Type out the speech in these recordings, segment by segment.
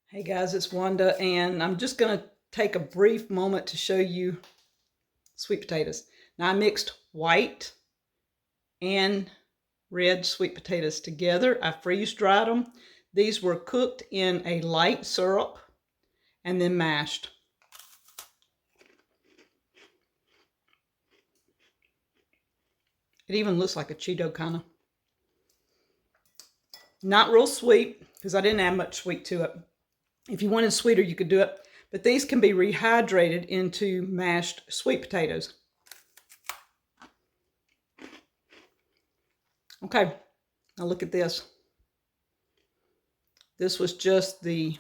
Hey guys, it's Wanda, and I'm just going to take a brief moment to show you sweet potatoes. Now I mixed white and red sweet potatoes together. I freeze dried them. These were cooked in a light syrup and then mashed. It even looks like a Cheeto kind of. Not real sweet because I didn't add much sweet to it. If you wanted sweeter, you could do it. But these can be rehydrated into mashed sweet potatoes. Okay, now look at this. This was just the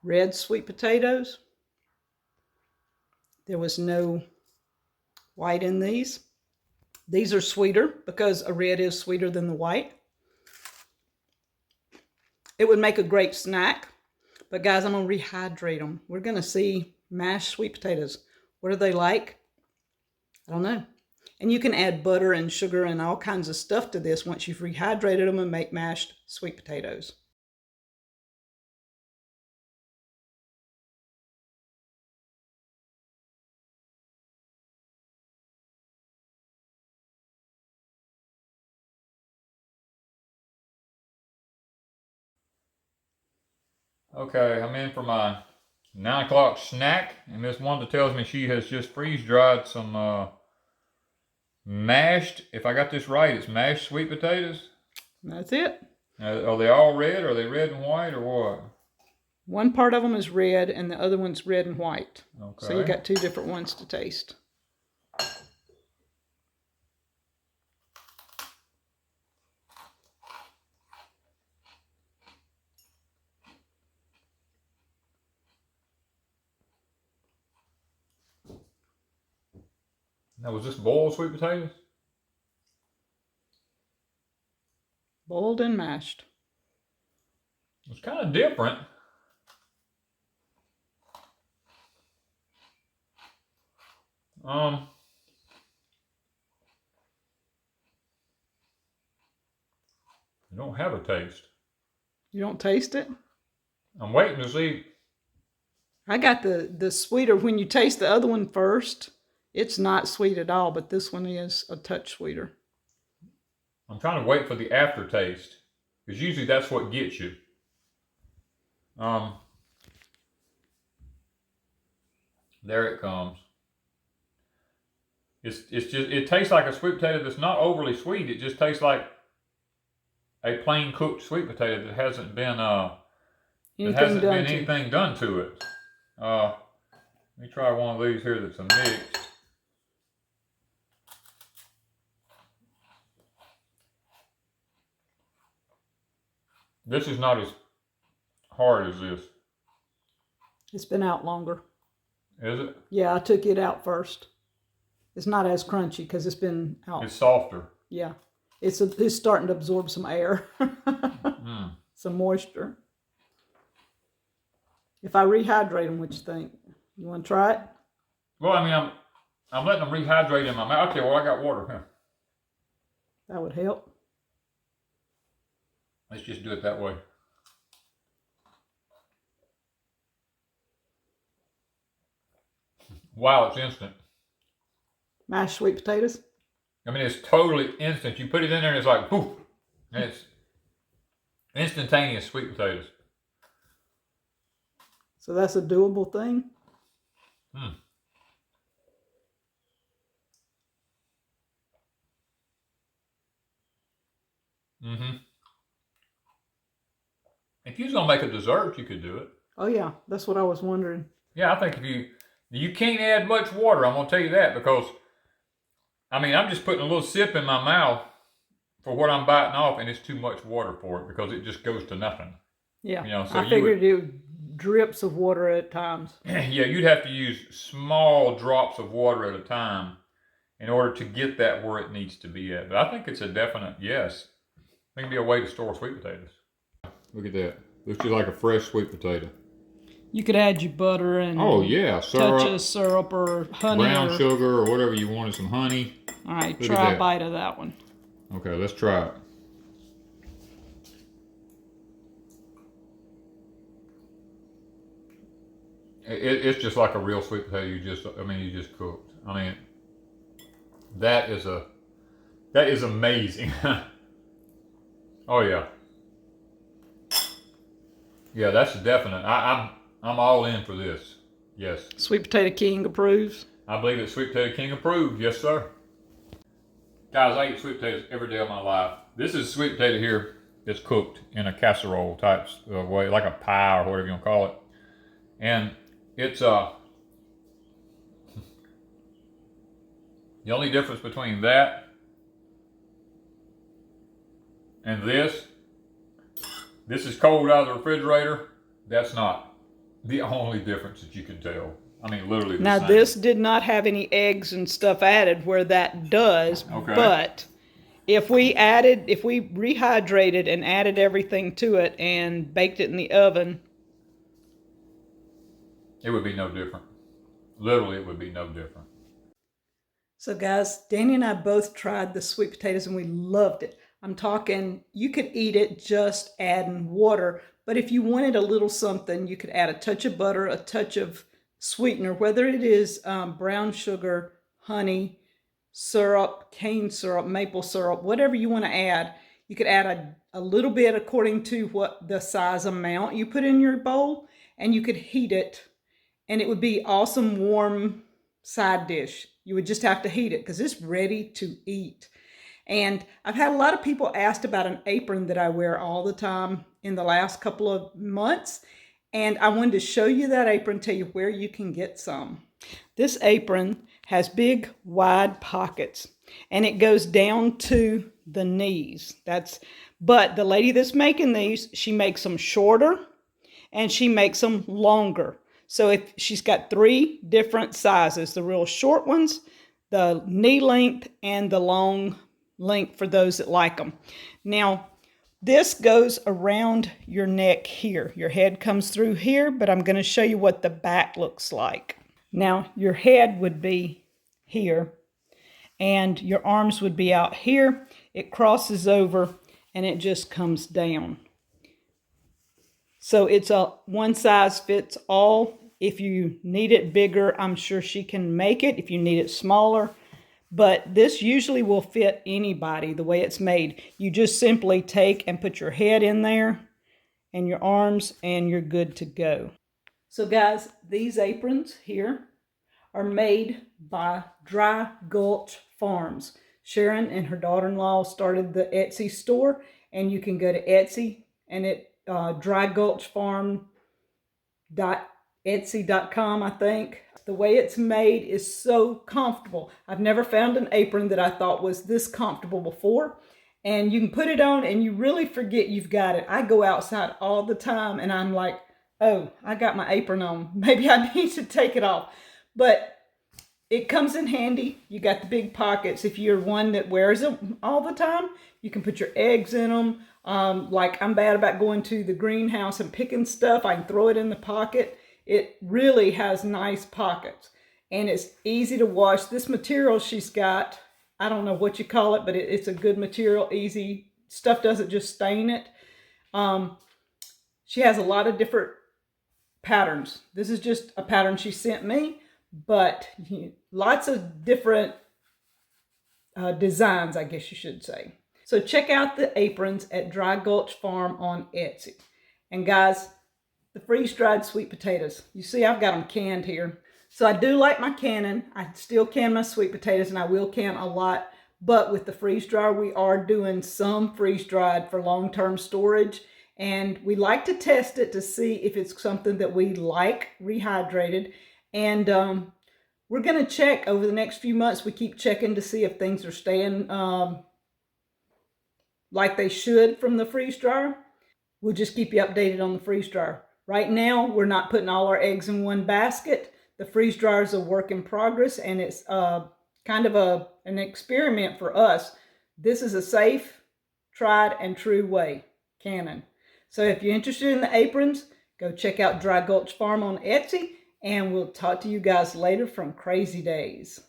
red sweet potatoes. There was no white in these. These are sweeter because a red is sweeter than the white. It would make a great snack. But guys, I'm going to rehydrate them. We're going to see mashed sweet potatoes. What are they like? I don't know. And you can add butter and sugar and all kinds of stuff to this once you've rehydrated them and make mashed sweet potatoes. Okay, I'm in for my 9 o'clock snack, and Miss Wanda tells me she has just freeze dried some mashed, if I got this right, it's mashed sweet potatoes. That's it. Are they all red? Are they red and white or what? One part of them is red and the other one's red and white. Okay. So you got two different ones to taste. Now, was this boiled sweet potatoes? Boiled and mashed. It's kind of different. I don't have a taste. You don't taste it? I'm waiting to see. I got the sweeter. When you taste the other one first, it's not sweet at all, but this one is a touch sweeter. I'm trying to wait for the aftertaste, because usually that's what gets you. There it comes. It tastes like a sweet potato that's not overly sweet. It just tastes like a plain cooked sweet potato that hasn't been anything done to it. Let me try one of these here that's a mix. This is not as hard as this. It's been out longer. Is it? Yeah, I took it out first. It's not as crunchy because it's been out. It's softer. Yeah. It's starting to absorb some air. Some moisture. If I rehydrate them, what you think? You want to try it? Well, I mean, I'm letting them rehydrate in my mouth. Okay, well, I got water here. That would help. Let's just do it that way. Wow, it's instant. Mashed sweet potatoes? I mean, it's totally instant. You put it in there and it's like, poof. And it's instantaneous sweet potatoes. So that's a doable thing? If you was going to make a dessert, you could do it. Oh, yeah. That's what I was wondering. Yeah, I think if you can't add much water, I'm going to tell you that, because, I mean, I'm just putting a little sip in my mouth for what I'm biting off, and it's too much water for it because it just goes to nothing. Yeah, you know, so I figured it would drips of water at times. Yeah, you'd have to use small drops of water at a time in order to get that where it needs to be at. But I think it's a definite yes. I think it'd be a way to store sweet potatoes. Look at that. Looks just like a fresh sweet potato. You could add your butter and touch of syrup or honey. Brown sugar or whatever you wanted, some honey. All right, try a bite of that one. Okay, let's try it. It's just like a real sweet potato. You just cooked. I mean, that is amazing. Oh yeah, yeah. That's definite. I'm all in for this. Yes. Sweet Potato King approves. I believe it's Sweet Potato King approved. Yes, sir. Guys, I eat sweet potatoes every day of my life. This is sweet potato here. It's cooked in a casserole type of way, like a pie or whatever you want to call it. And it's the only difference between that and this is cold out of the refrigerator. That's not the only difference that you can tell. I mean, literally the Now same. this did not have any eggs and stuff added where that does, Okay. but if we rehydrated and added everything to it and baked it in the oven, it would be no different. Literally, it would be no different. So guys, Danny and I both tried the sweet potatoes and we loved it. I'm talking, you could eat it just adding water, but if you wanted a little something, you could add a touch of butter, a touch of sweetener, whether it is brown sugar, honey, syrup, cane syrup, maple syrup, whatever you want to add. You could add a little bit according to what the size amount you put in your bowl, and you could heat it, and it would be awesome warm side dish. You would just have to heat it because it's ready to eat. And I've had a lot of people asked about an apron that I wear all the time in the last couple of months. And I wanted to show you that apron, tell you where you can get some. This apron has big, wide pockets, and it goes down to the knees. But the lady that's making these, she makes them shorter and she makes them longer. So if she's got 3 different sizes, the real short ones, the knee length, and the long length for those that like them. Now, this goes around your neck here. Your head comes through here, but I'm going to show you what the back looks like. Now, your head would be here, and your arms would be out here. It crosses over, and it just comes down. So it's a one size fits all. If you need it bigger, I'm sure she can make it. If you need it smaller, but this usually will fit anybody the way it's made. You just simply take and put your head in there and your arms, and you're good to go. So guys, these aprons here are made by Dry Gulch Farms. Sharon and her daughter-in-law started the Etsy store, and you can go to Etsy and it drygulchfarm.etsy.com, I think. The way it's made is so comfortable. I've never found an apron that I thought was this comfortable before. And you can put it on and you really forget you've got it. I go outside all the time and I'm like, oh, I got my apron on. Maybe I need to take it off. But it comes in handy. You got the big pockets. If you're one that wears it all the time, you can put your eggs in them. Like I'm bad about going to the greenhouse and picking stuff. I can throw it in the pocket. It really has nice pockets, and it's easy to wash. This material she's got, I don't know what you call it, but it's a good material, easy. Stuff doesn't just stain it. She has a lot of different patterns. This is just a pattern she sent me, but lots of different designs, I guess you should say. So check out the aprons at Dry Gulch Farm on Etsy. And guys, the freeze-dried sweet potatoes. You see, I've got them canned here. So I do like my canning. I still can my sweet potatoes, and I will can a lot. But with the freeze dryer, we are doing some freeze-dried for long-term storage. And we like to test it to see if it's something that we like rehydrated. And we're going to check over the next few months. We keep checking to see if things are staying like they should from the freeze dryer. We'll just keep you updated on the freeze dryer. Right now, we're not putting all our eggs in one basket. The freeze dryer is a work in progress, and it's kind of an experiment for us. This is a safe, tried and true way, canning. So if you're interested in the aprons, go check out Dry Gulch Farm on Etsy, and we'll talk to you guys later from Crazy Days.